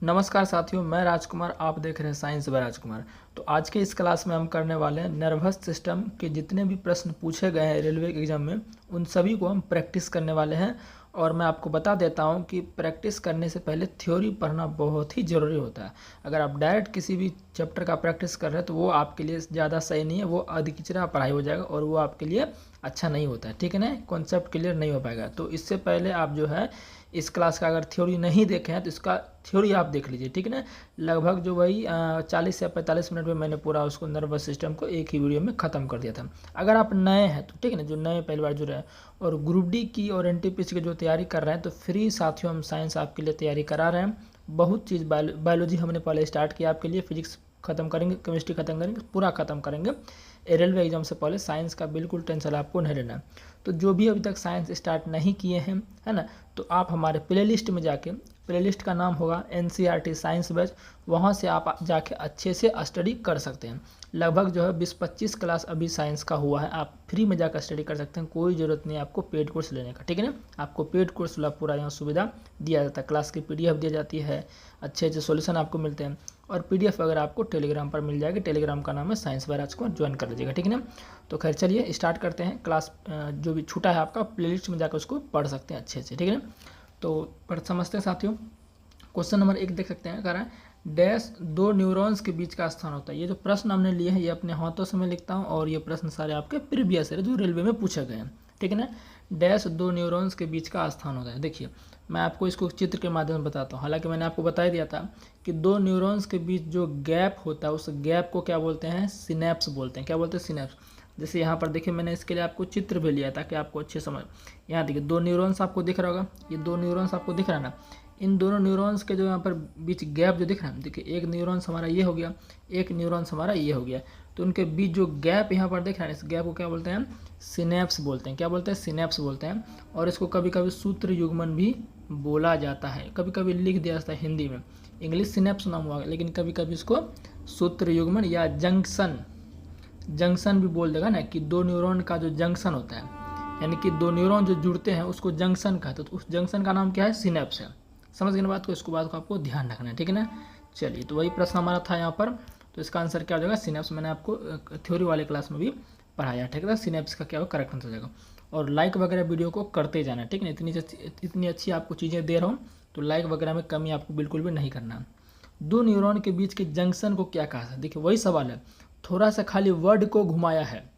नमस्कार साथियों, मैं राजकुमार। आप देख रहे हैं साइंस बाय राजकुमार। तो आज के इस क्लास में हम करने वाले हैं नर्वस सिस्टम के जितने भी प्रश्न पूछे गए हैं रेलवे के एग्जाम में, उन सभी को हम प्रैक्टिस करने वाले हैं। और मैं आपको बता देता हूं कि प्रैक्टिस करने से पहले थ्योरी पढ़ना बहुत ही ज़रूरी होता है। अगर आप डायरेक्ट किसी भी चैप्टर का प्रैक्टिस कर रहे हैं तो वो आपके लिए ज़्यादा सही नहीं है, वो अधिकिचरा पढ़ाई हो जाएगा और वो आपके लिए अच्छा नहीं होता है। ठीक है ना, कॉन्सेप्ट क्लियर नहीं हो पाएगा। तो इससे पहले आप जो है इस क्लास का अगर थ्योरी नहीं देखे हैं तो इसका थ्योरी आप देख लीजिए। ठीक है ना, लगभग जो वही 40 से 45 मिनट में मैंने पूरा उसको नर्वस सिस्टम को एक ही वीडियो में ख़त्म कर दिया था। अगर आप नए हैं तो ठीक है ना, जो नए पहली बार जुड़ रहे हैं और ग्रुप डी की और एनटीपीसी की जो तैयारी कर रहे हैं, तो फ्री साथियों हम साइंस आपके लिए तैयारी करा रहे हैं। बहुत चीज़ बायोलॉजी हमने पहले स्टार्ट किया आपके लिए, फिजिक्स खत्म करेंगे, केमिस्ट्री खत्म करेंगे, पूरा खत्म करेंगे। रेलवे एग्जाम से पहले साइंस का बिल्कुल टेंशन आपको नहीं लेना। तो जो भी अभी तक साइंस स्टार्ट नहीं किए हैं, है ना, तो आप हमारे प्लेलिस्ट में जाके, प्लेलिस्ट का नाम होगा एनसीईआरटी साइंस बैच, वहाँ से आप जाके अच्छे से स्टडी कर सकते हैं। लगभग जो है 20-25 क्लास अभी साइंस का हुआ है, आप फ्री में जाकर स्टडी कर सकते हैं। कोई ज़रूरत नहीं है आपको पेड कोर्स लेने का। ठीक है ना, आपको पेड कोर्स वाला पूरा यहाँ सुविधा दिया जाता है। क्लास की PDF दी जाती है, अच्छे अच्छे सोल्यूशन आपको मिलते हैं। और PDF वगैरह आपको टेलीग्राम पर मिल जाएगी। टेलीग्राम का नाम है साइंस बाय राजकुमार, ज्वाइन कर लीजिएगा। ठीक है ना, तो खैर चलिए स्टार्ट करते हैं। क्लास जो भी छूटा है आपका प्लेलिस्ट में जाकर उसको पढ़ सकते हैं अच्छे से। ठीक है ना, तो पढ़ समझते हैं साथियों। क्वेश्चन नंबर 1 देख सकते हैं, कह रहा है डैश दो न्यूरॉन्स के बीच का स्थान होता है। ये जो प्रश्न हमने लिए हैं ये अपने हाथों से मैं लिखता हूँ और ये प्रश्न सारे आपके प्रीवियस है जो रेलवे में पूछे गए हैं। ठीक है ना, डैश दो न्यूरॉन्स के बीच का स्थान होता है। देखिए मैं आपको इसको चित्र के माध्यम से बताता हूँ। हालांकि मैंने आपको बता दिया था कि दो न्यूरॉन्स के बीच जो गैप होता है उस गैप को क्या बोलते हैं, सिनेप्स बोलते हैं। क्या बोलते हैं, सिनेप्स। जैसे यहाँ पर देखिए मैंने इसके लिए आपको चित्र भी लिया ताकि आपको अच्छे समझ। यहाँ देखिए दो न्यूरॉन्स आपको दिख रहा होगा, ये दो न्यूरॉन्स आपको दिख रहा है ना। इन दोनों न्यूरॉन्स के जो यहाँ पर बीच गैप जो दिख रहा है, देखिए एक न्यूरॉन्स हमारा ये हो गया, एक न्यूरॉन्स हमारा ये हो गया। तो उनके बीच जो गैप यहाँ पर दिख रहा है, इस गैप को क्या बोलते हैं, सिनेप्स बोलते हैं। क्या बोलते हैं, सिनेप्स बोलते हैं। और इसको कभी कभी सूत्र युग्मन भी बोला जाता है, कभी कभी लिख दिया जाता है हिंदी में, इंग्लिश सिनेप्स नाम हुआ, लेकिन कभी कभी इसको सूत्र युग्मन या जंक्शन भी बोल देगा ना, कि दो न्यूरॉन का जो जंक्शन होता है, यानी कि दो न्यूरॉन जो जुड़ते हैं उसको जंक्शन कहते हैं। तो उस जंक्शन का नाम क्या है, सिनेप्स है। समझ गए ना बात को, इसको बात को आपको ध्यान रखना है। ठीक है ना, चलिए तो वही प्रश्न हमारा था यहाँ पर। तो इसका आंसर क्या हो जाएगा, सिनेप्स। मैंने आपको थ्योरी वाले क्लास में भी पढ़ाया। ठीक है, सिनेप्स का क्या होगा, करेक्ट आंसर हो जाएगा। और लाइक वगैरह वीडियो को करते जाना। ठीक है ना, इतनी अच्छी आपको चीज़ें दे रहा हूँ तो लाइक वगैरह में कमी आपको बिल्कुल भी नहीं करना। दो न्यूरॉन के बीच के जंक्शन को क्या कहा है, देखिए वही सवाल है, थोड़ा सा खाली वर्ड को घुमाया है,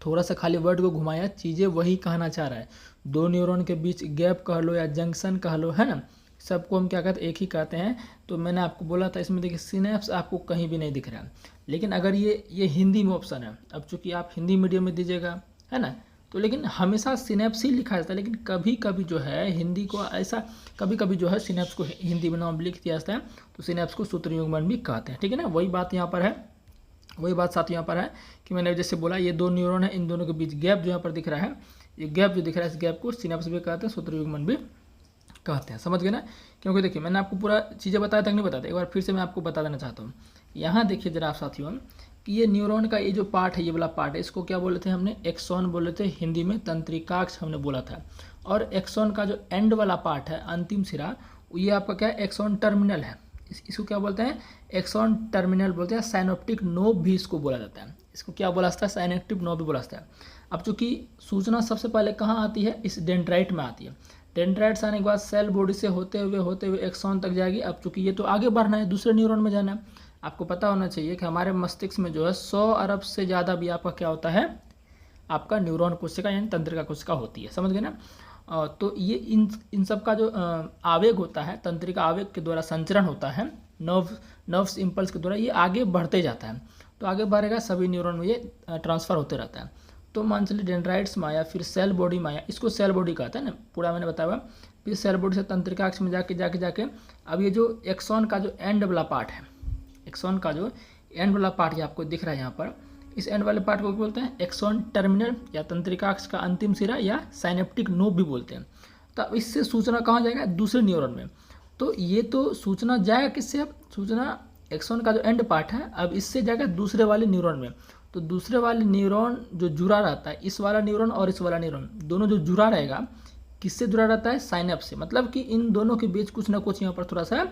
थोड़ा सा खाली वर्ड को घुमाया, चीज़ें वही कहना चाह रहा है। दो न्यूरॉन के बीच गैप कह लो या जंक्शन कह लो, है ना, सबको हम क्या कहते हैं, एक ही कहते हैं। तो मैंने आपको बोला था इसमें देखिए सिनेप्स आपको कहीं भी नहीं दिख रहा है, लेकिन अगर ये हिंदी में ऑप्शन है, अब चूंकि आप हिंदी मीडियम में दीजिएगा, है ना, तो लेकिन हमेशा सिनेप्स ही लिखा जाता है। लेकिन कभी कभी जो है हिंदी को ऐसा, कभी कभी जो है सिनेप्स को हिंदी में नाम लिख दिया जाता है, तो सिनेप्स को सूत्र युग्मन भी कहते हैं। ठीक है ना, वही बात यहाँ पर है, वही बात साथ यहाँ पर है कि मैंने जैसे बोला ये दो न्यूरॉन है, इन दोनों के बीच गैप जो यहाँ पर दिख रहा है, ये गैप जो दिख रहा है, इस गैप को सिनेप्स भी कहते हैं, सूत्र युग्मन भी कहते हैं। समझ गए ना, क्योंकि देखिए मैंने आपको पूरा चीज़ें बताया तक नहीं बताते, एक बार फिर से मैं आपको बता देना चाहता हूँ। यहाँ देखिए जरा आप साथियों कि ये न्यूरॉन का ये जो पार्ट है, ये वाला पार्ट है, इसको क्या बोले थे हमने, एक्सॉन बोले थे हिंदी में, तंत्रिकाक्ष हमने बोला था। और एक्सॉन का जो एंड वाला पार्ट है, अंतिम सिरा, ये आपका क्या है, एक्सॉन टर्मिनल है। इसको क्या बोलते हैं, एक्सॉन टर्मिनल बोलते हैं। साइनोप्टिक नोब भी इसको बोला जाता है। इसको क्या बोला जाता है, साइनोप्टिक नोब भी बोला जाता है। अब चूंकि सूचना सबसे पहले कहाँ आती है, इस डेंड्राइट में आती है। डेंड्राइट्स आने के बाद सेल बॉडी से होते हुए एक्सॉन तक जाएगी। अब चूंकि ये तो आगे बढ़ना है, दूसरे न्यूरॉन में जाना है। आपको पता होना चाहिए कि हमारे मस्तिष्क में जो है 100 अरब से ज़्यादा भी आपका क्या होता है, आपका न्यूरॉन कोशिका यानी तंत्रिका कोशिका होती है। समझ गए ना। तो ये इन सब का जो आवेग होता है, तंत्रिका आवेग के द्वारा संचरण होता है, नर्व्स इम्पल्स के द्वारा ये आगे बढ़ते जाता है। तो आगे बढ़ेगा, सभी न्यूरॉन में ये ट्रांसफ़र होते रहता है। तो मान चलिए डेंड्राइट्स में आया, फिर सेल बॉडी में आया, इसको सेल बॉडी कहते हैं ना, पूरा मैंने बताया हुआ। फिर सेल बॉडी से तंत्रिकाक्ष में जाके अब ये जो एक्सॉन का जो एंड वाला पार्ट है, एक्सॉन का जो एंड वाला पार्ट ये आपको दिख रहा है यहाँ पर, इस एंड वाले पार्ट को क्या बोलते हैं, एक्सॉन टर्मिनल या तंत्रिकाक्ष का अंतिम सिरा या साइनेप्टिक नोब भी बोलते हैं। तो अब इससे सूचना कहाँ जाएगा, दूसरे न्यूरॉन में। तो ये तो सूचना जाएगा किससे, अब सूचना एक्सॉन का जो एंड पार्ट है, अब इससे जाएगा दूसरे वाले न्यूरॉन में। तो दूसरे वाले न्यूरॉन जो जुड़ा रहता है, इस वाला न्यूरॉन और इस वाला न्यूरॉन दोनों जो जुड़ा रहेगा, किससे जुड़ा रहता है, साइनेप्स से। मतलब कि इन दोनों के बीच कुछ ना कुछ यहाँ पर थोड़ा सा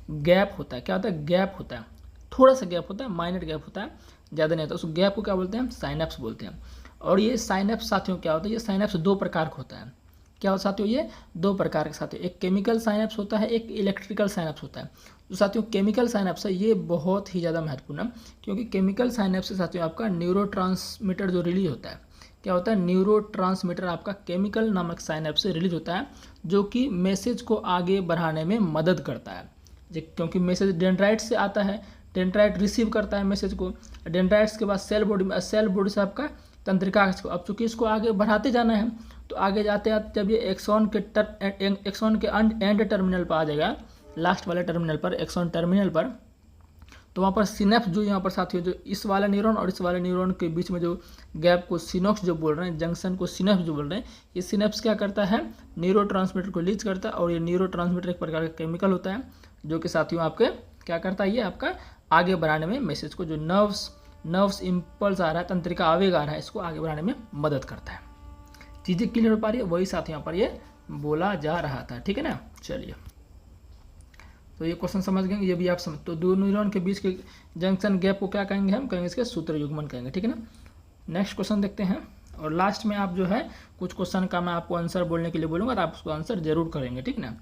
गैप होता है। क्या होता है? गैप होता है, थोड़ा सा गैप होता है, माइनर गैप होता है, ज़्यादा नहीं होता। उस गैप को क्या बोलते हैं? साइनेप्स बोलते हैं। और ये साइनेप्स साथियों क्या होता है? ये साइनेप्स दो प्रकार का होता है। क्या होता है साथियों? ये दो प्रकार के साथियों, एक केमिकल साइनेप्स होता है, एक इलेक्ट्रिकल साइनेप्स होता है। तो साथियों केमिकल साइनेप्स है ये बहुत ही ज़्यादा महत्वपूर्ण है, क्योंकि केमिकल साइनेप्स से साथियों आपका न्यूरोट्रांसमीटर जो रिलीज होता है, क्या होता है? न्यूरोट्रांसमीटर आपका केमिकल नामक साइनेप्स से रिलीज होता है, जो कि मैसेज को आगे बढ़ाने में मदद करता है। क्योंकि मैसेज डेंड्राइट से आता है, डेंड्राइट रिसीव करता है मैसेज को, डेंड्राइट्स के बाद सेल बॉडी में, सेल बॉडी से आपका तंत्रिका। अब चूंकि इसको आगे बढ़ाते जाना है, तो आगे जाते आते जब ये एक्सॉन के एंड टर्मिनल पर आ जाएगा, लास्ट वाले टर्मिनल पर, एक्सॉन टर्मिनल पर, तो वहाँ पर सिनेप्स जो यहाँ पर साथियों जो इस वाले न्यूरॉन और इस वाले न्यूरॉन के बीच में जो गैप को सिनॉप्स जो बोल रहे हैं, जंक्शन को सिनेप्स जो बोल रहे हैं, ये सिनेप्स क्या करता है? न्यूरोट्रांसमीटर को रिलीज करता है। और ये न्यूरोट्रांसमीटर एक प्रकार का केमिकल होता है, जो कि साथियों आपके क्या करता है? ये आपका आगे बढ़ाने में मैसेज को, जो नर्व्स इम्पल्स आ रहा है, तंत्रिका आवेग आ रहा है, इसको आगे बढ़ाने में मदद करता है। चीज़ें क्लियर हो पा रही है? वही साथियों यहाँ पर ये बोला जा रहा था, ठीक है ना। चलिए, तो ये क्वेश्चन समझ गए, ये भी आप समझ। तो दो न्यूरॉन के बीच के जंक्शन गैप को क्या कहेंगे? हम कहेंगे इसके सूत्र युग्मन कहेंगे, ठीक है ना। नेक्स्ट क्वेश्चन देखते हैं, और लास्ट में आप जो है कुछ क्वेश्चन का मैं आपको आंसर बोलने के लिए बोलूँगा, तो आप उसको आंसर जरूर करेंगे, ठीक ना।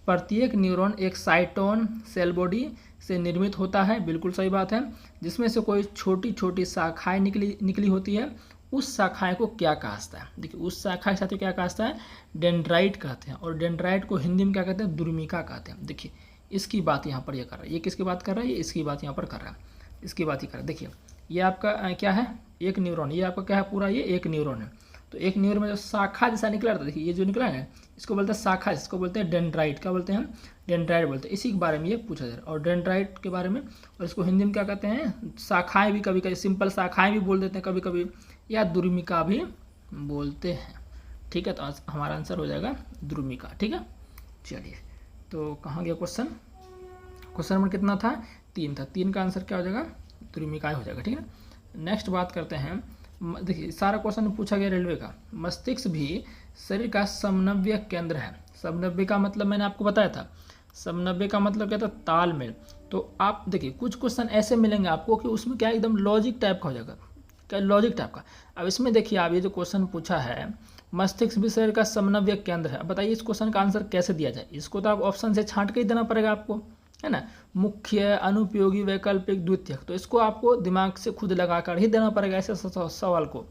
प्रत्येक न्यूरॉन एक साइटोन सेल बॉडी से निर्मित होता है, बिल्कुल सही बात है, जिसमें से कोई छोटी छोटी शाखाएं निकली होती है। उस शाखाएं को क्या कहता है? देखिए, उस शाखा के साथ क्या कहता है? डेंड्राइट कहते हैं। और डेंड्राइट को हिंदी में क्या कहते हैं? दुर्मिका कहते हैं। देखिए, इसकी बात यहाँ पर ये कर रहा है। ये किसकी बात कर रहा है? ये इसकी बात यहाँ पर कर रहा है, इसकी बात ही कर रहा है। देखिए, ये आपका क्या है? एक न्यूरॉन। ये आपका क्या है? पूरा ये एक न्यूरॉन है। तो एक न्यूरॉन में जो शाखा जैसा निकला था, देखिए ये जो निकला है, इसको बोलते हैं शाखा, इसको बोलते हैं डेंड्राइट। क्या बोलते हैं? डेंड्राइट बोलते हैं। इसी के बारे में ये पूछा जा रहा है, और डेंड्राइट के बारे में। और इसको हिंदी में क्या कहते हैं? शाखाएं भी कभी कभी, सिंपल शाखाएं भी बोल देते हैं कभी कभी, या दुर्मिका भी बोलते हैं, ठीक है। तो हमारा आंसर हो जाएगा दुर्मिका, ठीक है। चलिए, तो कहाँ गया क्वेश्चन? क्वेश्चन नंबर कितना था? 3 था। 3 का आंसर क्या हो जाएगा? दुर्मिका हो जाएगा, ठीक है ना। नेक्स्ट बात करते हैं। देखिए, सारा क्वेश्चन पूछा गया रेलवे का। मस्तिष्क भी शरीर का समन्वय केंद्र है। समन्वय का मतलब मैंने आपको बताया था, समन्वय का मतलब क्या था? तालमेल। तो आप देखिए, कुछ क्वेश्चन ऐसे मिलेंगे आपको कि उसमें क्या एकदम लॉजिक टाइप का हो जाएगा, क्या लॉजिक टाइप का। अब इसमें देखिए, आप ये जो क्वेश्चन पूछा है, मस्तिष्क भी शरीर का समन्वय केंद्र है। अब बताइए इस क्वेश्चन का आंसर कैसे दिया जाए? इसको तो आप ऑप्शन से छांट के ही देना पड़ेगा आपको, है ना। मुख्य, अनुपयोगी, वैकल्पिक, द्वितीयक। तो इसको आपको दिमाग से खुद लगाकर ही देना पड़ेगा ऐसे सवाल को।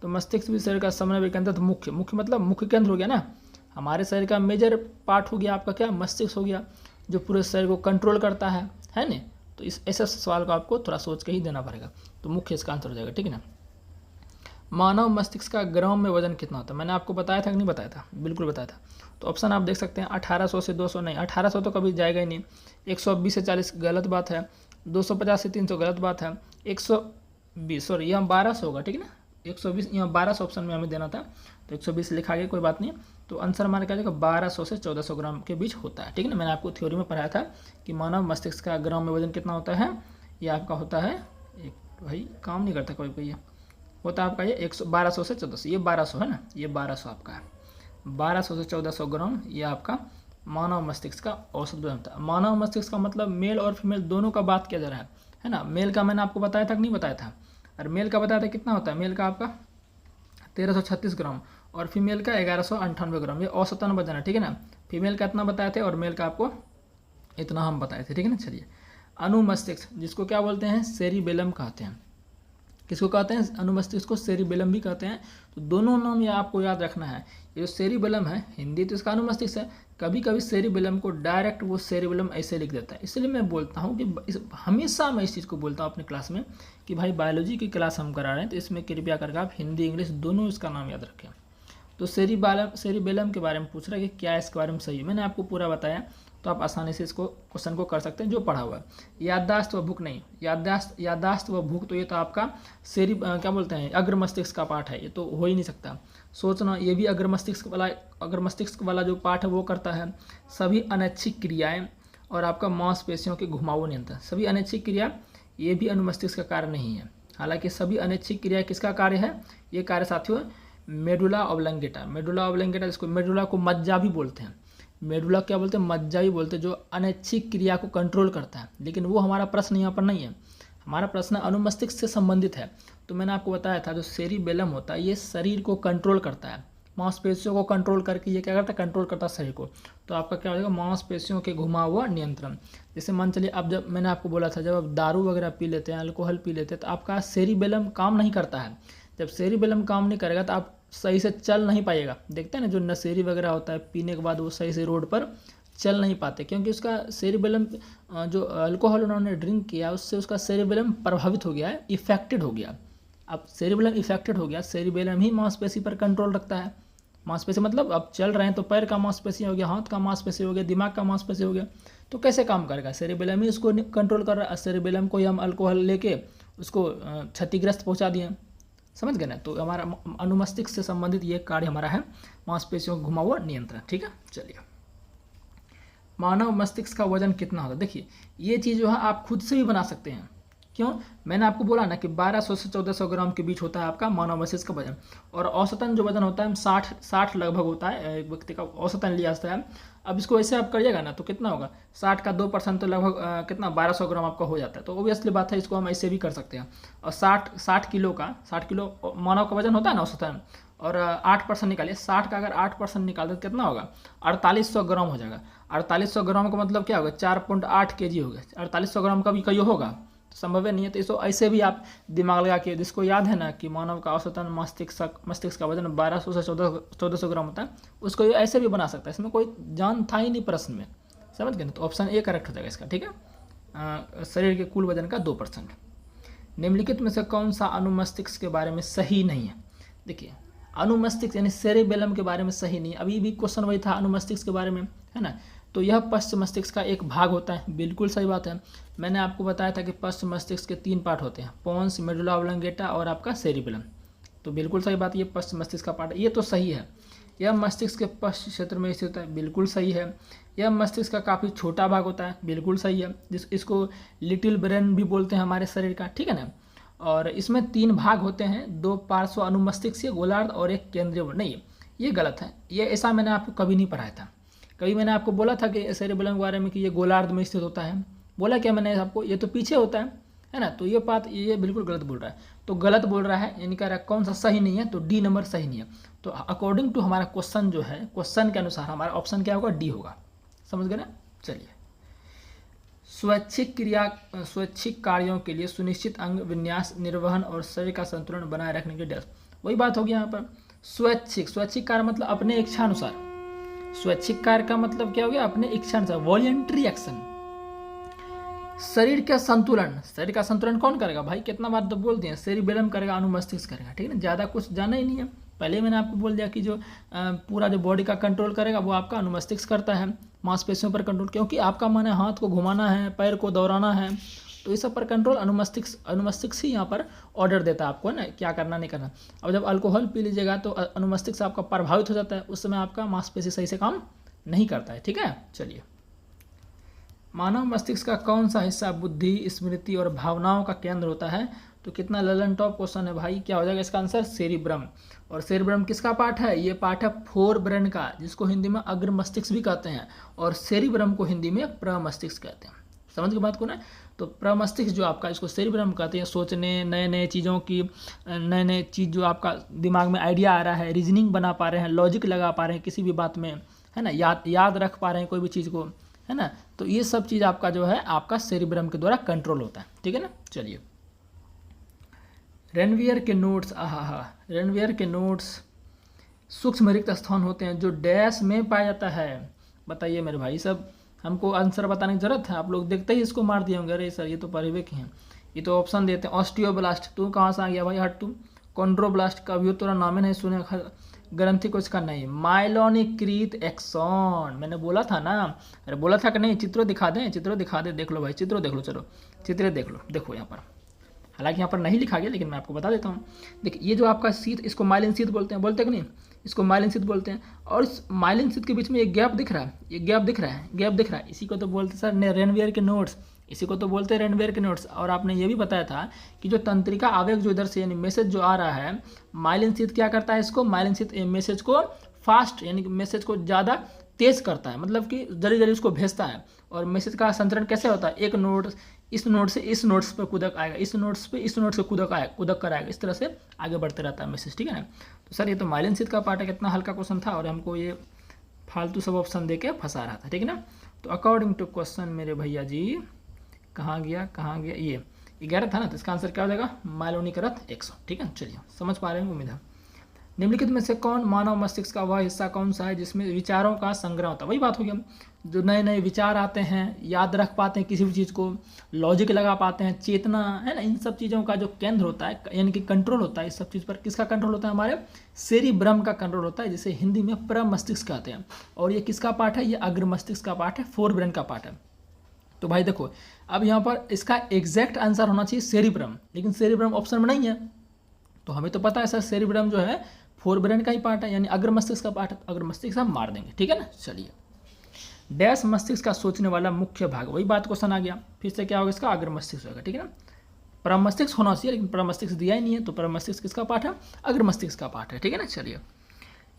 तो मस्तिष्क भी शरीर का समन्वय केंद्र, तो मुख्य मतलब मुख्य केंद्र हो गया ना। हमारे शरीर का मेजर पार्ट हो गया आपका क्या? मस्तिष्क हो गया, जो पूरे शरीर को कंट्रोल करता है ना। तो इस ऐसे सवाल को आपको थोड़ा सोच के ही देना पड़ेगा। तो मुख्य इसका आंसर हो जाएगा, ठीक है ना। मानव मस्तिष्क का ग्राम में वजन कितना होता है? मैंने आपको बताया था कि नहीं बताया था? बिल्कुल बताया था। तो ऑप्शन आप देख सकते हैं, 1800 से 200 नहीं, 1800 तो कभी जाएगा ही नहीं। 120 से 40 गलत बात है। 250 से 300 गलत बात है। 120 सॉरी, यहाँ 1200 होगा, ठीक है ना। 120 यहाँ 1200 ऑप्शन में हमें देना था, तो 120 लिखा गया, कोई बात नहीं। तो आंसर हमारा क्या जाएगा? 1200 से 1400 ग्राम के बीच होता है, ठीक है ना। मैंने आपको थ्योरी में पढ़ाया था कि मानव मस्तिष्क का ग्राम में वजन कितना होता है। ये आपका होता है, एक भाई काम नहीं करता कोई कोई, होता है आपका ये 1200 से 1400, ये 1200 है ना, ये 1200 आपका है। 1200 से 1400 ग्राम ये आपका मानव मस्तिष्क का औसत वजन होता है। मानव मस्तिष्क का मतलब मेल और फीमेल दोनों का बात किया जा रहा है ना। मेल का मैंने आपको बताया था कि नहीं बताया था? और मेल का बताया था कितना होता है? मेल का आपका 1336 ग्राम और फीमेल का 1198 ग्राम, ये औसतन वजन है, ठीक है ना। फीमेल का इतना बताए थे और मेल का आपको इतना हम बताए थे, ठीक है ना। चलिए, अनुमस्तिष्क जिसको क्या बोलते हैं? सेरिबेलम कहते हैं। किसको कहते हैं? अनुमस्तिष्क को सेरिबेलम भी कहते हैं। तो दोनों नाम ये आपको याद रखना है। ये जो सेरिबेलम है, हिंदी तो इसका अनुमस्तिष्क है, कभी कभी सेरिबेलम को डायरेक्ट वो सेरिबेलम ऐसे लिख देता है। इसलिए मैं बोलता हूँ कि हमेशा मैं इस चीज़ को बोलता हूँ अपने क्लास में कि भाई बायोलॉजी की क्लास हम करा रहे हैं, तो इसमें कृपया करके आप हिंदी इंग्लिश दोनों इसका नाम याद रखें। तो सेरिबेलम के बारे में पूछ रहा है कि क्या इसके बारे में सही है। मैंने आपको पूरा बताया, तो आप आसानी से इसको क्वेश्चन को कर सकते हैं जो पढ़ा हुआ है। याददाश्त व भूख नहीं, याददाश्त व भूख तो ये तो आपका क्या बोलते हैं, अग्र मस्तिष्क का पार्ट है, ये तो हो ही नहीं सकता। सोचना ये भी अग्र मस्तिष्क वाला जो पार्ट है वो करता है। सभी अनैच्छिक क्रियाएं और आपका मांसपेशियों के घुमाव नियंत्रण, सभी अनैच्छिक क्रिया ये भी अनुमस्तिष्क का कार्य नहीं है। हालांकि सभी अनैच्छिक क्रिया किसका कार्य है? ये कार्य साथियों मेडुला ऑब्लंगेटा, जिसको मेडुला को मज्जा भी बोलते हैं। मेडुला क्या बोलते हैं, मज्जा भी बोलते हैं, जो अनैच्छिक क्रिया को कंट्रोल करता है। लेकिन वो हमारा प्रश्न यहाँ पर नहीं है, हमारा प्रश्न अनुमस्तिष्क से संबंधित है। तो मैंने आपको बताया था जो सेरिबेलम होता है ये शरीर को कंट्रोल करता है, मांसपेशियों को कंट्रोल करके ये क्या करता है, कंट्रोल करता है शरीर को। तो आपका क्या हो जाएगा, मांसपेशियों के घुमा हुआ नियंत्रण। जैसे मान चलिए अब जब मैंने आपको बोला था जब आप दारू वगैरह पी लेते हैं, अल्कोहल पी लेते हैं, तो आपका सेरिबेलम काम नहीं करता है। जब सेरिबेलम काम नहीं करेगा तो आप सही से चल नहीं पाइएगा। देखते हैं ना जो नशेरी वगैरह होता है, पीने के बाद वो सही से रोड पर चल नहीं पाते, क्योंकि उसका सेरिबेलम जो अल्कोहल उन्होंने ड्रिंक किया उससे उसका सेरिबेलम प्रभावित हो गया है, इफेक्टेड हो गया। अब सेरिबेलम इफेक्टेड हो गया, सेरिबेलम ही मांसपेशी पर कंट्रोल रखता है। मांसपेशी मतलब अब चल रहे हैं तो पैर का मांसपेशी हो गया, हाथ का मांसपेशी हो गया, दिमाग का मांसपेशी हो गया, तो कैसे काम करेगा, सेरिबेलम ही उसको कंट्रोल कर रहा है। सेरिबेलम को ही हम अल्कोहल लेके उसको क्षतिग्रस्त पहुंचा दिए, समझ गए ना। तो हमारा अनुमस्तिष्क से संबंधित ये कार्य हमारा है, मांसपेशियों को घुमा हुआ नियंत्रण। ठीक है, चलिए मानव मस्तिष्क का वजन कितना होता है। देखिए ये चीज़ जो है आप खुद से भी बना सकते हैं। क्यों, मैंने आपको बोला ना कि 1200 से 1400 ग्राम के बीच होता है आपका मानव मस्तिष्क का वजन, और औसतन जो वजन होता है 60 लगभग होता है, एक व्यक्ति का औसतन लिया जाता है। अब इसको ऐसे आप करिएगा ना तो कितना होगा, 60 का 2% तो लगभग कितना 1200 ग्राम आपका हो जाता है। तो ऑब्वियसली बात है, इसको हम ऐसे भी कर सकते हैं। और 60 किलो मानव का वजन होता है ना औसतन, और 8% निकालिए, 60 का अगर 8% निकाल दे तो कितना होगा, 4800 ग्राम हो जाएगा। 4800 ग्राम का मतलब क्या होगा, 4.8 kg हो गया। 4800 ग्राम का भी कहीं होगा तो संभव नहीं है। तो इसको ऐसे भी आप दिमाग लगा के, जिसको याद है ना कि मानव का औसतन मस्तिष्क का वजन 1200 से 1400 ग्राम होता है, उसको ऐसे भी बना सकता है। इसमें कोई जान था ही नहीं प्रश्न में, समझ गए ना। तो ऑप्शन ए करेक्ट हो जाएगा इसका। ठीक है, शरीर के कुल वजन का 2%। निम्नलिखित में से कौन सा अनुमस्तिष्क के बारे में सही नहीं है। देखिए अनुमस्तिष्क यानी सेरिबेलम के बारे में सही नहीं, अभी भी क्वेश्चन वही था अनुमस्तिष्क के बारे में, है ना। तो यह पश्च मस्तिष्क का एक भाग होता है, बिल्कुल सही बात है। मैंने आपको बताया था कि पश्च मस्तिष्क के 3 पार्ट होते हैं, पोन्स, मेडुला ऑब्लंगेटा और आपका सेरिबेलम। तो बिल्कुल सही बात, ये पश्च मस्तिष्क का पार्ट, ये तो सही है। यह मस्तिष्क के पश्च क्षेत्र में स्थित होता है, बिल्कुल सही है। यह मस्तिष्क का काफ़ी छोटा भाग होता है, बिल्कुल सही है। इसको लिटिल ब्रेन भी बोलते हैं हमारे शरीर का, ठीक है ना। और इसमें 3 भाग होते हैं, 2 पार्श्व अनुमस्तिष्क गोलार्ध और एक केंद्रीय। नहीं, ये गलत है, ये ऐसा मैंने आपको कभी नहीं पढ़ाया था। कभी मैंने आपको बोला था कि सेरिबेलम के बारे में कि ये गोलार्ध में स्थित होता है, बोला क्या मैंने आपको, ये तो पीछे होता है ना। तो ये बात ये बिल्कुल गलत बोल रहा है। तो गलत बोल रहा है यानी कह रहा है कौन सा सही नहीं है, तो डी नंबर सही नहीं है। तो अकॉर्डिंग टू हमारा क्वेश्चन जो है, क्वेश्चन के अनुसार हमारा ऑप्शन क्या होगा, डी होगा, समझ गए ना। चलिए स्वैच्छिक कार्यों के लिए सुनिश्चित अंग विन्यास, निर्वहन और शरीर का संतुलन बनाए रखने के डेस, वही बात होगी यहाँ पर। स्वैच्छिक कार्य मतलब अपने इच्छानुसार। स्वैच्छिक कार्य का मतलब क्या हो गया, अपने इच्छानुसार, वॉलंटरी एक्शन। शरीर का संतुलन कौन करेगा भाई, कितना बार तो बोल दिए, सेरिबेलम करेगा, अनुमस्तिष्क करेगा, ठीक है ना। ज़्यादा कुछ जाना ही नहीं है, पहले मैंने आपको बोल दिया कि जो पूरा जो बॉडी का कंट्रोल करेगा वो आपका अनुमस्तिष्क करता है, मांसपेशियों पर कंट्रोल, क्योंकि आपका मन है हाथ को घुमाना है, पैर को दौड़ाना है, तो इस सब पर कंट्रोल अनुमस्तिष्क ही यहाँ पर ऑर्डर देता है आपको, है ना, क्या करना नहीं करना। अब जब अल्कोहल पी लीजिएगा तो अनुमस्तिष्क आपका प्रभावित हो जाता है, उस समय आपका मांसपेशी सही से काम नहीं करता है, ठीक है। चलिए मानव मस्तिष्क का कौन सा हिस्सा बुद्धि, स्मृति और भावनाओं का केंद्र होता है। तो कितना ललन टॉप क्वेश्चन है भाई, क्या हो जाएगा इसका आंसर, सेरिब्रम। और सेरिब्रम किसका पार्ट है, ये पार्ट है फोर ब्रेन का, जिसको हिंदी में अग्र मस्तिष्क भी कहते हैं, और सेरिब्रम को हिंदी में प्रमस्तिष्क कहते हैं। समझ के बात को ना। तो प्रमस्तिष्क जो आपका, इसको सेरिब्रम कहते हैं, सोचने, नए चीज़ों की, नए चीज़ जो आपका दिमाग में आइडिया आ रहा है, रीजनिंग बना पा रहे हैं, लॉजिक लगा पा रहे हैं किसी भी बात में, है ना, याद रख पा रहे हैं कोई भी चीज़ को, है ना। तो ये सब चीज़ आपका जो है आपका सेरिब्रम के द्वारा कंट्रोल होता है, ठीक है ना। चलिए रेनवियर के नोट्स सूक्ष्म रिक्त स्थान होते हैं जो डैश में पाया जाता है। बताइए मेरे भाई, सब हमको आंसर बताने की जरूरत है, आप लोग देखते ही इसको मार दिए होंगे, अरे सर ये तो परिवेक ही हैं, ये तो ऑप्शन देते हैं। ऑस्टियोब्लास्ट, तू कहाँ से आ गया भाई, हट तू। कॉन्ड्रोब्लास्ट का भी तोरा नाम नहीं सुने, ग्रंथि को इसका नहीं। माइलोनिकृत एक्सॉन, मैंने बोला था ना, अरे बोला था कि नहीं, चित्रों दिखा दे, देख लो भाई, चित्रों देख लो, चलो चित्र देख लो, देखो यहाँ पर, हालांकि यहाँ पर नहीं लिखा गया लेकिन मैं आपको बता देता हूँ। देखिए ये जो आपका शीत, इसको माइलिन शीत बोलते हैं कि नहीं, इसको माइलिन शीत बोलते हैं। और इस माइलिन शीत के बीच में एक गैप दिख रहा है, इसी को तो बोलते सर रेनवियर के नोट्स, इसी को तो बोलते हैं रेनवियर के नोट्स। और आपने ये भी बताया था कि जो तंत्रिका आवेग जो इधर से यानी मैसेज जो आ रहा है, माइलिन शीत क्या करता है, इसको माइलिन शीत मैसेज को फास्ट यानी कि मैसेज को ज़्यादा तेज करता है, मतलब कि जल्दी जल्दी उसको भेजता है। और मैसेज का संचरण कैसे होता है, एक नोड इस नोड से इस नोड्स पर कूदक आएगा, इस नोड्स पे इस नोड से कूदक कर आएगा, इस तरह से आगे बढ़ते रहता है मैसेज, ठीक है ना। तो सर ये तो माइलिन शीथ का पार्ट है, कितना हल्का क्वेश्चन था और हमको ये फालतू सब ऑप्शन दे के फंसा रहा था, ठीक है ना। तो अकॉर्डिंग टू क्वेश्चन मेरे भैया जी कहाँ गया ये 11 था ना, तो इसका आंसर क्या हो जाएगा, माइलोनिक रथ 100, ठीक है। चलिए समझ पा रहे हैं उम्मीद है। निम्नलिखित में से कौन मानव मस्तिष्क का वह हिस्सा कौन सा है जिसमें विचारों का संग्रह होता है, वही बात हो गया, जो नए नए विचार आते हैं, याद रख पाते हैं किसी भी चीज़ को, लॉजिक लगा पाते हैं, चेतना है ना, इन सब चीज़ों का जो केंद्र होता है यानी कि कंट्रोल होता है, इस सब चीज़ पर किसका कंट्रोल होता है, हमारे सेरिब्रम का कंट्रोल होता है, जिसे हिंदी में प्रमस्तिष्क कहते हैं। और ये किसका पार्ट है, ये अग्र मस्तिष्क का पार्ट है, फोर ब्रेन का पार्ट है। तो भाई देखो अब यहाँ पर इसका एग्जैक्ट आंसर होना चाहिए सेरिब्रम, लेकिन सेरिब्रम ऑप्शन में नहीं है। तो हमें तो पता है सर सेरिब्रम जो है फोर ब्रेन का ही पार्ट है, यानी अग्र मस्तिष्क का पार्ट है, अग्र मस्तिष्क हम मार देंगे, ठीक है ना। चलिए डैश मस्तिष्क का सोचने वाला मुख्य भाग, वही बात क्वेश्चन आ गया, फिर से क्या होगा इसका अग्र मस्तिष्क होगा, ठीक है ना। परमस्तिष्क होना चाहिए लेकिन परमस्तिष्क दिया ही नहीं है, तो परमस्तिष्क किसका पार्ट है, अग्र मस्तिष्क का पार्ट है, ठीक है ना। चलिए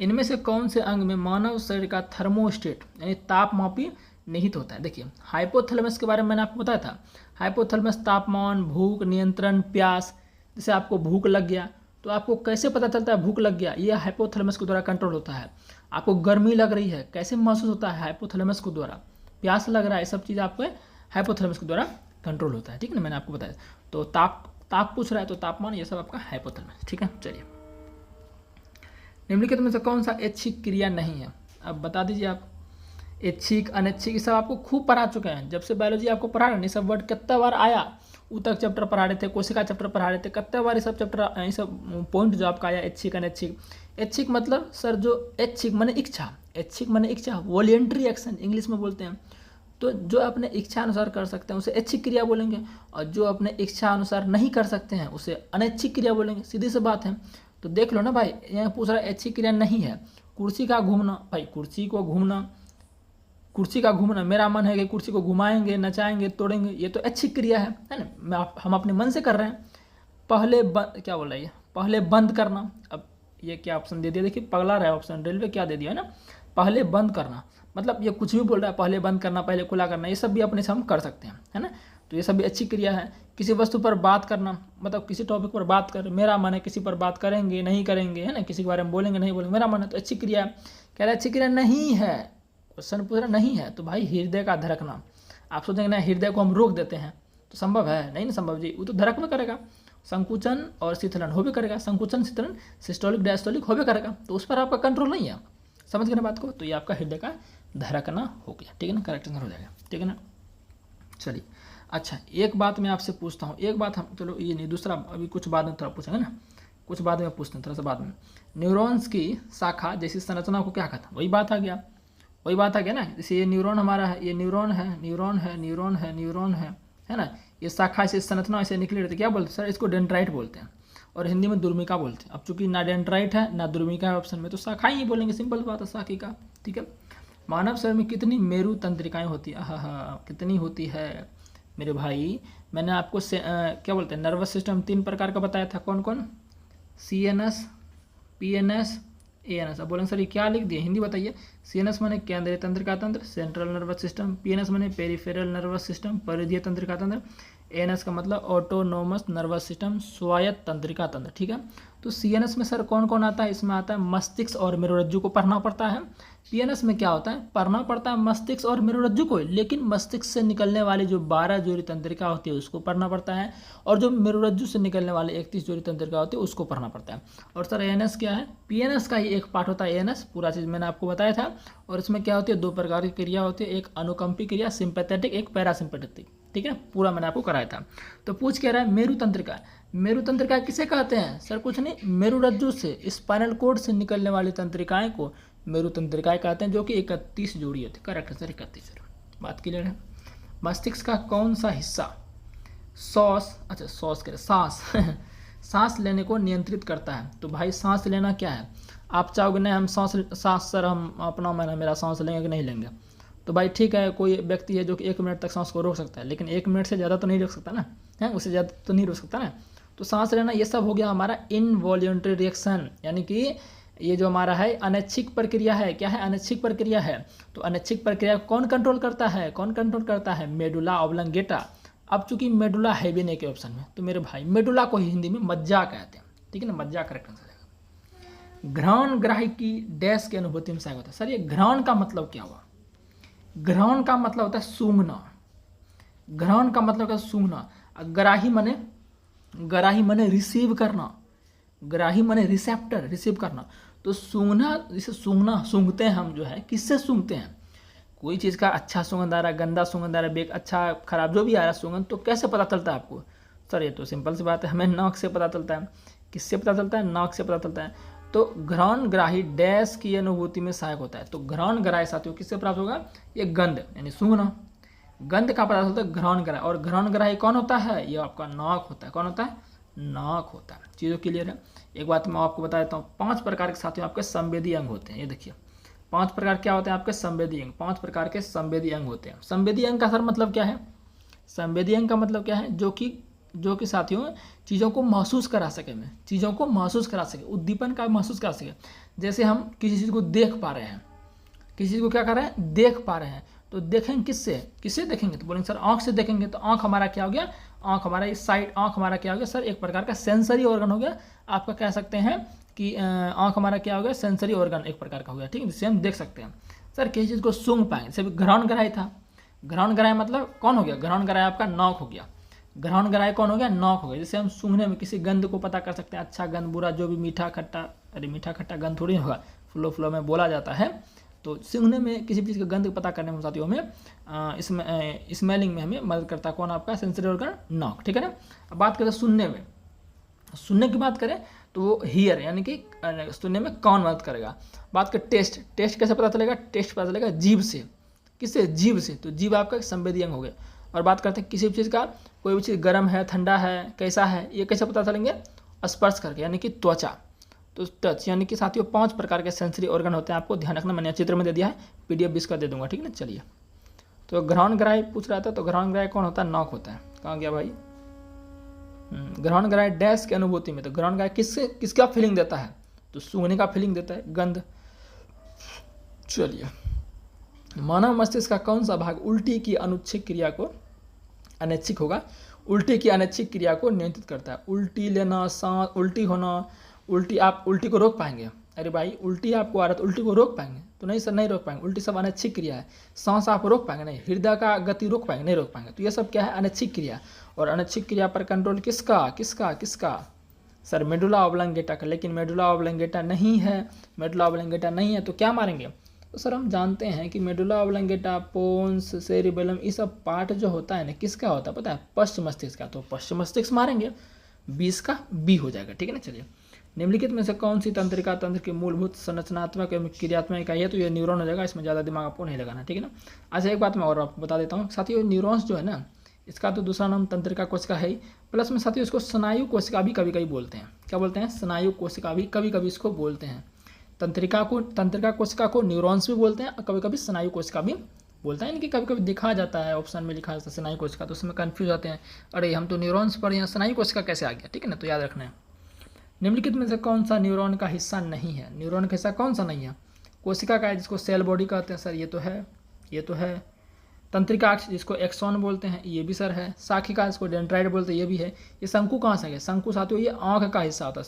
इनमें से कौन से अंग में मानव शरीर का थर्मोस्टेट यानी तापमापी निहित होता है। देखिए हाइपोथैलेमस के बारे में मैंने आपको बताया था, हाइपोथैलेमस तापमान, भूख नियंत्रण, प्यास, जैसे आपको भूख लग गया तो आपको कैसे पता चलता है भूख लग गया, ये हाइपोथैलेमस के द्वारा कंट्रोल होता है। आपको गर्मी लग रही है कैसे महसूस होता है, हाइपोथैलेमस के द्वारा। प्यास लग रहा है, ये सब चीज़ आपको हाइपोथैलेमस के द्वारा कंट्रोल होता है, ठीक है ना, मैंने आपको बताया। तो ताप पूछ रहा है तो तापमान, ये सब आपका हाइपोथैलेमस, ठीक है। चलिए निम्नलिखित में से कौन सा ऐच्छिक क्रिया नहीं है, अब बता दीजिए आप। ऐच्छिक अनैच्छिक ये सब आपको खूब पढ़ा चुके हैं, जब से बायोलॉजी आपको पढ़ा रहे, सब वर्ड कितना बार आया, ऊतक चैप्टर पढ़ा रहे थे, कोशिका चैप्टर पढ़ा रहे थे, कितने बार ये सब चैप्टर, ये सब पॉइंट जो आपका आया ऐच्छिक अनैच्छिक। ऐच्छिक मतलब सर जो ऐच्छिक माने इच्छा, ऐच्छिक माने इच्छा, वॉलेंट्री एक्शन इंग्लिश में बोलते हैं। तो जो अपने इच्छा अनुसार कर सकते हैं उसे ऐच्छिक क्रिया बोलेंगे, और जो अपने इच्छा अनुसार नहीं कर सकते हैं उसे अनैच्छिक क्रिया बोलेंगे, सीधी सी बात है। तो देख लो ना भाई, यहाँ पूछ रहा है ऐच्छिक क्रिया नहीं है, कुर्सी का घूमना, भाई कुर्सी का घूमना, मेरा मन है कि कुर्सी को घुमाएंगे, नचाएंगे, तोड़ेंगे, ये तो ऐच्छिक क्रिया है ना, हम अपने मन से कर रहे हैं। क्या बोल रहा है, पहले बंद करना, अब ये क्या ऑप्शन दे दिया, देखिए पगला रहा है ऑप्शन, रेलवे क्या दे दिया है ना, पहले बंद करना, मतलब ये कुछ भी बोल रहा है, पहले बंद करना, पहले खुला करना, ये सब भी अपने से हम कर सकते हैं, है ना। तो ये सब भी अच्छी क्रिया है। किसी वस्तु पर बात करना, मतलब किसी टॉपिक पर बात कर, मेरा मन है किसी पर बात करेंगे नहीं करेंगे, है ना, किसी के बारे में बोलेंगे नहीं बोलेंगे, मेरा मन है, तो अच्छी क्रिया है। कह रहा है अच्छी क्रिया नहीं है, क्वेश्चन पूछ रहा नहीं है, तो भाई हृदय का धड़कना, आप सोचेंगे ना हृदय को हम रोक देते हैं, तो संभव है नहीं ना, संभव जी, वो तो धड़क में करेगा, संकुचन और शीतलन हो भी करेगा, संकुचन शीतलन सिस्टोलिक डायस्टोलिक हो भी करेगा, तो उस पर आपका कंट्रोल नहीं है, समझ गए ना बात को। तो ये आपका हृदय का धड़कना हो गया, ठीक है ना, करेक्ट आंसर हो जाएगा, ठीक है ना। चलिए अच्छा एक बात मैं आपसे पूछता हूँ, एक बात हम, चलो ये नहीं, दूसरा अभी कुछ बाद में थोड़ा पूछेंगे ना, कुछ बाद में पूछते हैं थोड़ा सा बाद में। न्यूरॉन्स की शाखा जैसी संरचना को क्या कहता है, वही बात आ गया ना। जैसे ये न्यूरॉन हमारा है, ये न्यूरॉन है ना, ये शाखा से संरचना ऐसे निकली रहती है, क्या बोलते हैं सर, इसको डेंड्राइट बोलते हैं, और हिंदी में दुर्मिका बोलते हैं। अब चूंकि ना डेंड्राइट है ना दुर्मिका है ऑप्शन में, तो शाखा ही बोलेंगे, सिंपल बात है, शाखी का, ठीक है। मानव शरीर में कितनी मेरु तंत्रिकाएं होती है, हाँ कितनी होती है मेरे भाई, मैंने आपको क्या बोलते हैं नर्वस सिस्टम 3 प्रकार का बताया था, कौन कौन, CNS, PNS, ANS। अब बोलेंगे सर ये क्या लिख दिए, हिंदी बताइए। CNS माने केंद्रीय तंत्रिका तंत्र, सेंट्रल नर्वस सिस्टम, PNS माने पेरिफेरल नर्वस सिस्टम, परिधीय तंत्रिका तंत्र, ANS का मतलब ऑटोनोमस नर्वस सिस्टम, स्वायत्त तंत्रिका तंत्र, ठीक है। तो CNS में सर कौन कौन आता है, इसमें आता है मस्तिष्क और मेरुरज्जु को पढ़ना पड़ता है। PNS में क्या होता है, पढ़ना पड़ता है मस्तिष्क और मेरुरज्जु को, लेकिन मस्तिष्क से निकलने वाली जो 12 जोड़ी तंत्रिका होती है उसको पढ़ना पड़ता है, और जो मेरुरज्जु से निकलने वाली 31 जोड़ी तंत्रिका होती है उसको पढ़ना पड़ता है। और सर ANS क्या है, PNS का ही एक पार्ट होता है ANS, पूरा चीज़ मैंने आपको बताया था। और इसमें क्या होती है, 2 प्रकार की क्रिया होती है, एक अनुकंपी क्रिया सिंपैथेटिक, एक पैरासिम्पैथेटिक, ठीक है, पूरा मैंने आपको कराया था। तो पूछ क्या रहा है, मेरु तंत्रिका, मेरु तंत्रिका किसे कहते हैं सर, कुछ नहीं, मेरुरज्जु से स्पाइनल कोड से निकलने वाली तंत्रिकाएं को मेरु तंत्रिकाएं कहते हैं, जो कि 31 जोड़ी होती है, करेक्ट सर 31 जोड़ी, बात क्लियर है। मस्तिष्क का कौन सा हिस्सा सांस लेने को नियंत्रित करता है। तो भाई सांस लेना क्या है, आप चाहोगे नहीं हम सांस सर हम अपना महीना मेरा सांस लेंगे कि नहीं लेंगे, तो भाई ठीक है, कोई व्यक्ति है जो कि 1 मिनट तक सांस को रोक सकता है, लेकिन 1 मिनट से ज़्यादा तो नहीं रोक सकता ना, है उससे ज़्यादा तो नहीं रोक सकता ना। तो सांस लेना ये सब हो गया हमारा इनवॉल्यूंटरी रिएक्शन, यानी कि ये जो हमारा है अनैच्छिक प्रक्रिया है, क्या है, अनैच्छिक प्रक्रिया है। तो अनैच्छिक प्रक्रिया कौन कंट्रोल करता है, कौन कंट्रोल करता है, मेडुला ऑब्लंगेटा। अब चूंकि मेडुला है भी नहीं के ऑप्शन में, तो मेरे भाई मेडुला को ही हिंदी में मज्जा कहते हैं, ठीक है ना, मज्जा करेक्ट आंसर है। घ्राण ग्राही की डैश की अनुभूति में सहायक होता है। सर ये घ्राण का मतलब क्या हुआ, घ्राण का मतलब होता है सूंघना, घ्राण का मतलब है सूंघना, ग्राही मने रिसीव करना, ग्राही मने रिसेप्टर, रिसीव करना। तो सूंघना, जिसे सूंघना, सूंघते हैं हम जो है, किससे सूंघते हैं, कोई चीज़ का अच्छा सुगंध आ रहा है, गंदा सुगंध आ रहा है, बेक अच्छा खराब जो भी आ रहा है सुगंध, तो कैसे पता चलता है आपको। सर ये तो सिंपल सी बात है, हमें नाक से पता चलता है। किससे पता चलता है, नाक से पता चलता है। तो घ्राण ग्राही डैश की अनुभूति में सहायक होता है। तो घ्राण ग्राही साथियों किससे प्राप्त होगा, ये गंध यानी सूंघना, गंध का पता चलता है घ्राण ग्राही। और घ्राण ग्राही कौन होता है, ये आपका नाक होता है। कौन होता है, नाक होता है। चीज़ों क्लियर है। एक बात मैं आपको बता देता हूँ, 5 प्रकार के साथियों आपके संवेदी अंग होते हैं। ये देखिए 5 प्रकार क्या होते हैं आपके संवेदी अंग, 5 प्रकार के संवेदी अंग होते हैं। संवेदी अंग का सर मतलब क्या है, संवेदी अंग का मतलब क्या है, जो कि साथियों चीज़ों को महसूस करा सके, में चीज़ों को महसूस करा सके, उद्दीपन का महसूस करा सके। जैसे हम किसी चीज़ को देख पा रहे हैं, किसी चीज़ को क्या कर रहे हैं, देख पा रहे हैं, तो देखेंगे किससे देखेंगे, तो बोलेंगे सर आँख से देखेंगे। तो आँख हमारा क्या हो गया, आँख हमारा इस साइड, आँख हमारा क्या हो गया सर, एक प्रकार का सेंसरी ऑर्गन हो गया। आपका कह सकते हैं कि आँख हमारा क्या हो गया, सेंसरी ऑर्गन एक प्रकार का हो गया, ठीक है, जिससे हम देख सकते हैं। सर किसी चीज़ को सूंघ पाएंगे, जैसे घ्राण ग्राही था, घ्राण ग्राही मतलब कौन हो गया, घ्राण ग्राही आपका नाक हो गया, घ्राण ग्राही कौन हो गया, नाक हो गया। जैसे हम सूंघने में किसी गंध को पता कर सकते हैं, अच्छा गंध, बुरा, जो भी मीठा खट्टा, अरे मीठा खट्टा गंध थोड़ी होगा, फ्लो में बोला जाता है। तो सूंघने में किसी चीज़ का गंध पता करने में साथियों हमें स्मेलिंग में हमें मदद करता है कौन, आपका सेंसरी ऑर्गन नाक, ठीक है ना। अब बात करें सुनने में, सुनने की बात करें तो वो हियर यानी कि सुनने में कौन मदद करेगा। बात करें टेस्ट, टेस्ट कैसे पता चलेगा, टेस्ट पता चलेगा जीभ से, किससे, जीभ से। तो जीभ आपका संवेदी अंग हो गया। और बात करते हैं किसी भी चीज़ का, कोई भी चीज़ गर्म है, ठंडा है, कैसा है, ये कैसे पता चलेंगे, स्पर्श करके यानी कि त्वचा। तो टच यानी कि साथियों 5 प्रकार के सेंसरी ऑर्गन होते हैं, आपको ध्यान रखना। मैंने चित्र में दे दिया है, PDF भी इसका दे दूंगा, ठीक है ना। चलिए, तो घ्राण ग्राही पूछ रहा था, तो घ्राण ग्राही कौन होता है, नाक होता है। कहाँ गया भाई, घ्राण ग्राही डैश की अनुभूति में, तो घ्राण ग्राही किसका फीलिंग देता है, तो सूंघने का फीलिंग देता है, गंध। चलिए, मानव मस्तिष्क का कौन सा भाग उल्टी की अनुच्छिक क्रिया को, अनैच्छिक होगा, उल्टी की अनैच्छिक क्रिया को नियंत्रित करता है। उल्टी लेना, सांस उल्टी होना, उल्टी, आप उल्टी को रोक पाएंगे, अरे भाई उल्टी आपको आ रहा है तो उल्टी को रोक पाएंगे, तो नहीं सर नहीं रोक पाएंगे, उल्टी सब अनैच्छिक क्रिया है। सांस आप रोक पाएंगे नहीं, हृदय का गति रोक पाएंगे नहीं, रोक पाएंगे। तो ये सब क्या है, अनैच्छिक क्रिया। और अनैच्छिक क्रिया पर कंट्रोल किसका सर, मेडुला ऑब्लंगेटा का। लेकिन मेडुला ऑब्लंगेटा नहीं है, मेडुला ऑब्लंगेटा नहीं है तो क्या मारेंगे, तो सर हम जानते हैं कि मेडुला ऑब्लंगेटा, पोन्स, सेरिबेलम, ये सब पार्ट जो होता है ना किसका होता है पता है, पश्च मस्तिष्क का। तो पश्च मस्तिष्क मारेंगे, 20 का B हो जाएगा, ठीक है ना। चलिए, निम्नलिखित में से कौन सी तंत्रिका तंत्र की मूलभूत संरचनात्मक एवं क्रियात्मक इकाई है, तो ये न्यूरॉन हो जाएगा, इसमें ज़्यादा दिमाग आपको नहीं लगाना, ठीक है ना। अच्छा एक बात मैं और आपको बता देता हूँ साथियों, न्यूरॉन्स जो है ना, इसका तो दूसरा नाम तंत्रिका कोशिका है ही, प्लस में साथियों इसको स्नायु कोशिका भी कभी कभी बोलते हैं। क्या बोलते हैं, स्नायु कोशिका भी कभी कभी इसको बोलते हैं। तंत्रिका कोशिका को न्यूरॉन्स भी बोलते हैं और कभी कभी स्नायु कोशिका भी बोलते हैं। इनकी कभी कभी दिखा जाता है, ऑप्शन में लिखा जाता है स्नायु कोशिका, तो उसमें कन्फ्यूज होते हैं, अरे हम तो न्यूरॉन्स पर यहाँ स्नायु कोशिका कैसे आ गया, ठीक है ना। तो याद रखना है, निम्नलिखित में से कौन सा न्यूरॉन का हिस्सा नहीं है, न्यूरॉन का हिस्सा कौन सा नहीं है, कोशिका का है जिसको सेल बॉडी कहते हैं सर, ये तो है। तंत्रिका जिसको एक्सॉन बोलते हैं, ये भी सर है। शाखिका जिसको डेंड्राइट बोलते हैं, ये भी है। ये शंकु कहाँ से है, शंकु साथियों ये आँख का हिस्सा होता है।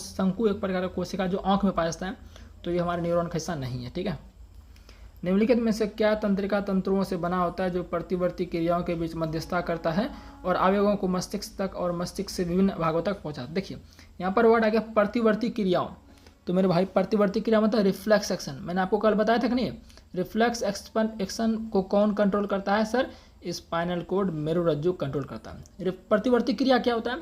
शंकु एक प्रकार का कोशिका जो आँख में पाया जाता है, तो ये हमारे न्यूरॉन का हिस्सा नहीं है, ठीक है। निम्नलिखित में से क्या तंत्रिका तंतुओं से बना होता है जो प्रतिवर्ती क्रियाओं के बीच मध्यस्थता करता है और आवेगों को मस्तिष्क तक और मस्तिष्क से विभिन्न भागों तक पहुंचाता है। देखिए यहाँ पर वर्ड आ गया प्रतिवर्ती क्रियाओं, तो मेरे भाई प्रतिवर्ती क्रिया मतलब रिफ्लेक्स एक्शन। मैंने आपको कल बताया था कि नहीं, रिफ्लेक्स एक्शन को कौन कंट्रोल करता है सर, स्पाइनल कॉर्ड मेरुरज्जु कंट्रोल करता है। प्रतिवर्ती क्रिया क्या होता है,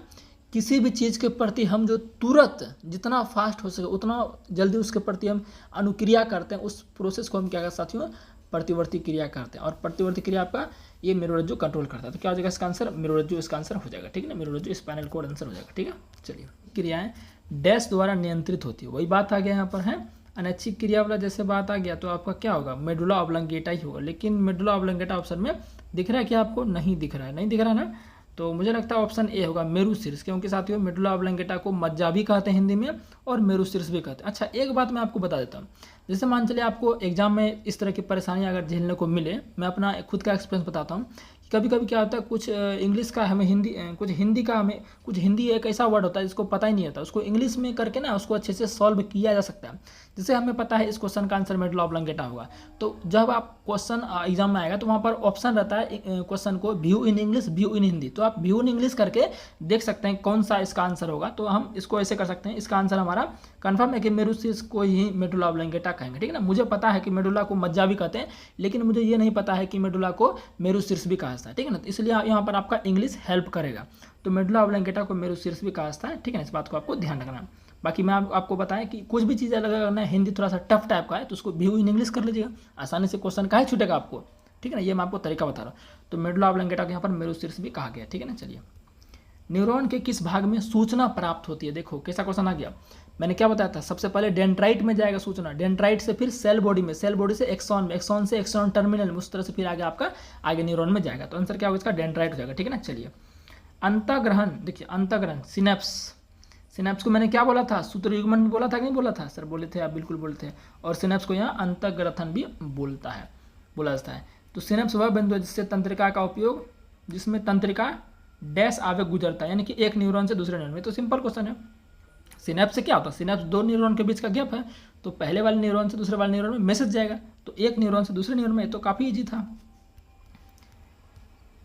किसी भी चीज़ के प्रति हम जो तुरंत जितना फास्ट हो सके उतना जल्दी उसके प्रति हम अनुक्रिया करते हैं, उस प्रोसेस को हम क्या करते साथियों, प्रतिवर्ती क्रिया करते हैं। और प्रतिवर्ती क्रिया आपका ये मेरुरज्जु कंट्रोल करता है। तो क्या हो जाएगा इसका आंसर, मेरुरज्जु इसका आंसर हो जाएगा, ठीक है ना। मेरुरज्जु स्पाइनल कॉर्ड आंसर हो जाएगा, ठीक है। चलिए, क्रियाएं डैश द्वारा नियंत्रित होती है, वही बात आ गया यहाँ पर है। अनैच्छिक क्रिया वाला जैसे बात आ गया तो आपका क्या होगा, मेडुला ऑब्लंगेटा ही होगा। लेकिन मेडुला ऑब्लंगेटा ऑप्शन में दिख रहा है क्या आपको, नहीं दिख रहा है, नहीं दिख रहा है ना। तो मुझे लगता है ऑप्शन ए होगा मेरुशीर्ष, क्योंकि साथियों मेडुला ऑब्लंगेटा को मज्जा भी कहते हैं हिंदी में और मेरुशीर्ष भी कहते हैं। अच्छा एक बात मैं आपको बता देता हूँ, जैसे मान चलिए आपको एग्जाम में इस तरह की परेशानी अगर झेलने को मिले, मैं अपना खुद का एक्सपीरियंस बताता हूँ कि कभी कभी क्या होता है, कुछ इंग्लिश का हमें हिंदी, कुछ हिंदी का हमें, कुछ हिंदी एक ऐसा वर्ड होता है जिसको पता ही नहीं होता, उसको इंग्लिश में करके ना उसको अच्छे से सॉल्व किया जा सकता है। जैसे हमें पता है इस क्वेश्चन का आंसर मेडुला ऑब्लंगेटा होगा, तो जब आप क्वेश्चन एग्जाम में आएगा तो वहाँ पर ऑप्शन रहता है क्वेश्चन को व्यू इन इंग्लिश, व्यू इन हिंदी, तो आप व्यू इन इंग्लिश करके देख सकते हैं कौन सा इसका आंसर होगा। तो हम इसको ऐसे कर सकते हैं, इसका आंसर हमारा कंफर्म है कि मेरुशीर्ष को ही मेडुला ऑब्लंगेटा कहेंगे, ठीक है ना। मुझे पता है कि मेडुला को मज्जा भी कहते हैं, लेकिन मुझे ये नहीं पता है कि मेडुला को मेरुशीर्ष भी कहा जाता है, ठीक है ना। इसलिए यहाँ पर आपका इंग्लिश हेल्प करेगा। तो मेडुला ऑब्लंगेटा को मेरुशीर्ष भी कहा जाता है, ठीक है ना, इस बात को आपको ध्यान रखना। बाकी मैं आपको बताएं कि कुछ भी चीज़ अलग करना है, हिंदी थोड़ा सा टफ टाइप का है तो उसको व्यू इन इंग्लिश कर लीजिएगा, आसानी से क्वेश्चन का ही छूटेगा आपको, ठीक है ना। ये मैं आपको तरीका बता रहा हूँ। तो मेडुला ऑब्लंगेटा को यहाँ पर मेरुशीर्ष भी कहा गया, ठीक है ना। चलिए, न्यूरॉन के किस भाग में सूचना प्राप्त होती है? देखो कैसा क्वेश्चन आ गया, मैंने क्या बताया था, सबसे पहले डेंड्राइट में जाएगा सूचना, डेंड्राइट से फिर सेल बॉडी में, सेल बॉडी से एक्सॉन में, एक्सॉन से एक्सॉन टर्मिनल में, उस तरह से फिर आगे आपका आगे न्यूरॉन में जाएगा। तो आंसर क्या होगा इसका? डेंड्राइट हो जाएगा, ठीक है ना। चलिए, अंतःग्रहण, देखिए अंतःग्रहण, सिनेप्स, सिनेप्स को मैंने क्या बोला था? सूत्रयुग्मन बोला था कि नहीं बोला था? सर बोले थे, आप बिल्कुल बोले थे। और सिनेप्स को यहाँ अंतःग्रथन भी बोला जाता है। तो सिनेप्स वह बिंदु है जिससे तंत्रिका का उपयोग, जिसमें तंत्रिका डैश आवेग गुजरता है, यानी कि एक न्यूरॉन से दूसरे न्यूरॉन में। तो सिंपल क्वेश्चन है, सिनेप्स से क्या होता है? सिनेप्स दो न्यूरॉन के बीच का गैप है, तो पहले वाले न्यूरॉन से दूसरे वाले न्यूरॉन में मैसेज जाएगा, तो एक न्यूरॉन से दूसरे न्यूरॉन में, तो काफ़ी इजी था।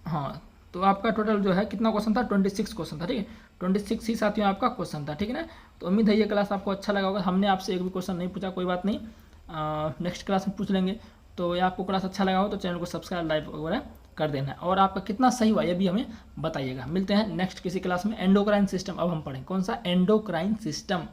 हाँ, तो आपका टोटल जो है कितना क्वेश्चन था? 26 क्वेश्चन था, ठीक है। 26 ही साथियों आपका क्वेश्चन था, ठीक है ना। तो उम्मीद है ये क्लास आपको अच्छा लगा होगा। हमने आपसे एक भी क्वेश्चन नहीं पूछा, कोई बात नहीं, नेक्स्ट क्लास में पूछ लेंगे। तो ये आपको क्लास अच्छा लगा हो तो चैनल को सब्सक्राइब, लाइक वगैरह कर देना है, और आपका कितना सही हुआ ये भी हमें बताइएगा। मिलते हैं नेक्स्ट किसी क्लास में। एंडोक्राइन सिस्टम अब हम पढ़ें, कौन सा? Endocrine system.